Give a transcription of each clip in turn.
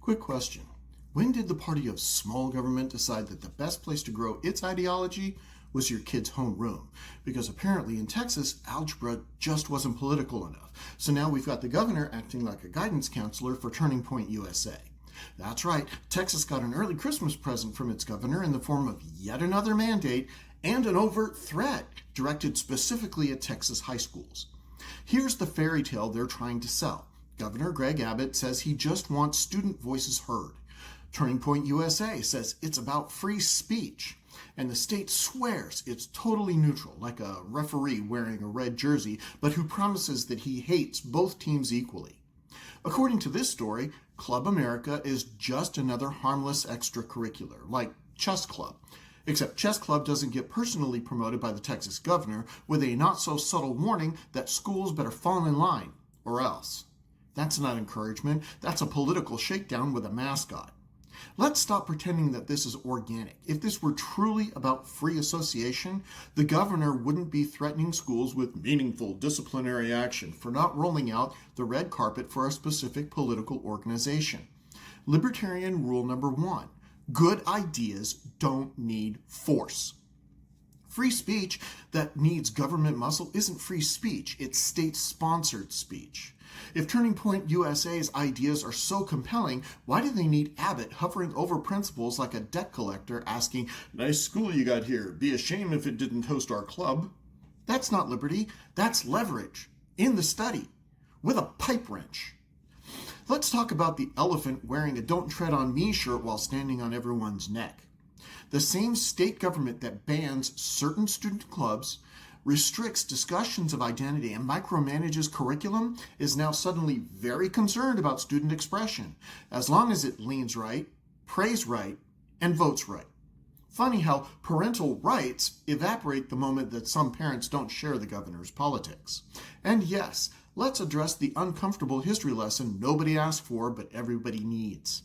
Quick question. When did the party of small government decide that the best place to grow its ideology was your kid's homeroom? Because apparently in Texas, algebra just wasn't political enough. So now we've got the governor acting like a guidance counselor for Turning Point USA. That's right, Texas got an early Christmas present from its governor in the form of yet another mandate and an overt threat directed specifically at Texas high schools. Here's the fairy tale they're trying to sell. Governor Greg Abbott says he just wants student voices heard. Turning Point USA says it's about free speech. And the state swears it's totally neutral, like a referee wearing a red jersey, but who promises that he hates both teams equally. According to this story, Club America is just another harmless extracurricular, like Chess Club. Except Chess Club doesn't get personally promoted by the Texas governor with a not-so-subtle warning that schools better fall in line, or else. That's not encouragement, that's a political shakedown with a mascot. Let's stop pretending that this is organic. If this were truly about free association, the governor wouldn't be threatening schools with meaningful disciplinary action for not rolling out the red carpet for a specific political organization. Libertarian rule number 1, good ideas don't need force. Free speech that needs government muscle isn't free speech, it's state-sponsored speech. If Turning Point USA's ideas are so compelling, why do they need Abbott hovering over principals like a debt collector asking, "Nice school you got here, be a shame if it didn't host our club"? That's not liberty, that's leverage, in the study, with a pipe wrench. Let's talk about the elephant wearing a "Don't Tread on Me" shirt while standing on everyone's neck. The same state government that bans certain student clubs, restricts discussions of identity, and micromanages curriculum is now suddenly very concerned about student expression, as long as it leans right, prays right, and votes right. Funny how parental rights evaporate the moment that some parents don't share the governor's politics. And yes, let's address the uncomfortable history lesson nobody asked for but everybody needs.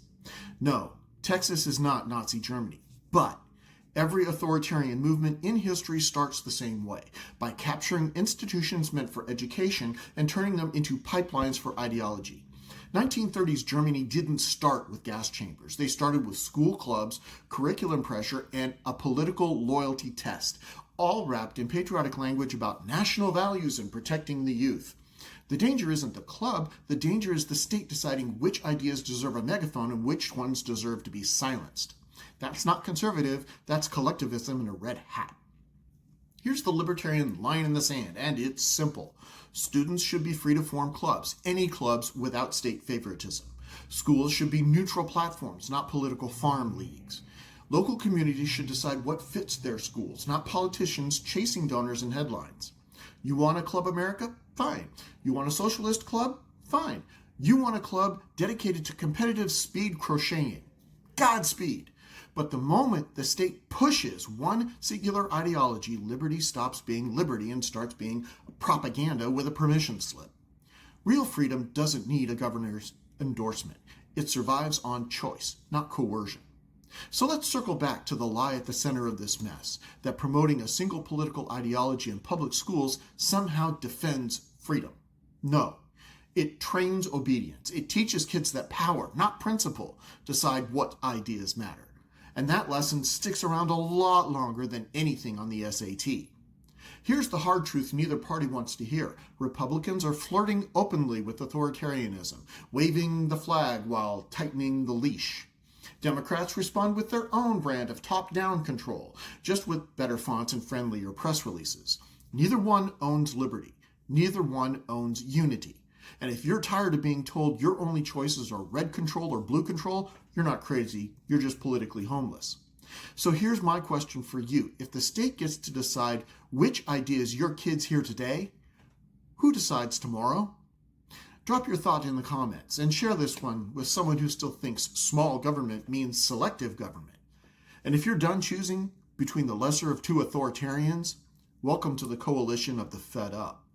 No, Texas is not Nazi Germany, but every authoritarian movement in history starts the same way, by capturing institutions meant for education and turning them into pipelines for ideology. 1930s Germany didn't start with gas chambers. They started with school clubs, curriculum pressure, and a political loyalty test, all wrapped in patriotic language about national values and protecting the youth. The danger isn't the club, the danger is the state deciding which ideas deserve a megaphone and which ones deserve to be silenced. That's not conservative, that's collectivism in a red hat. Here's the libertarian line in the sand, and it's simple. Students should be free to form clubs, any clubs without state favoritism. Schools should be neutral platforms, not political farm leagues. Local communities should decide what fits their schools, not politicians chasing donors and headlines. You want a Club America? Fine. You want a socialist club? Fine. You want a club dedicated to competitive speed crocheting? Godspeed. But the moment the state pushes one singular ideology, liberty stops being liberty and starts being propaganda with a permission slip. Real freedom doesn't need a governor's endorsement. It survives on choice, not coercion. So let's circle back to the lie at the center of this mess, that promoting a single political ideology in public schools somehow defends freedom. No. It trains obedience. It teaches kids that power, not principle, decide what ideas matter. And that lesson sticks around a lot longer than anything on the SAT. Here's the hard truth neither party wants to hear. Republicans are flirting openly with authoritarianism, waving the flag while tightening the leash. Democrats respond with their own brand of top-down control, just with better fonts and friendlier press releases. Neither one owns liberty. Neither one owns unity. And if you're tired of being told your only choices are red control or blue control, you're not crazy, you're just politically homeless. So here's my question for you. If the state gets to decide which ideas your kids hear today, who decides tomorrow? Drop your thought in the comments and share this one with someone who still thinks small government means selective government. And if you're done choosing between the lesser of two authoritarians, welcome to the coalition of the fed up.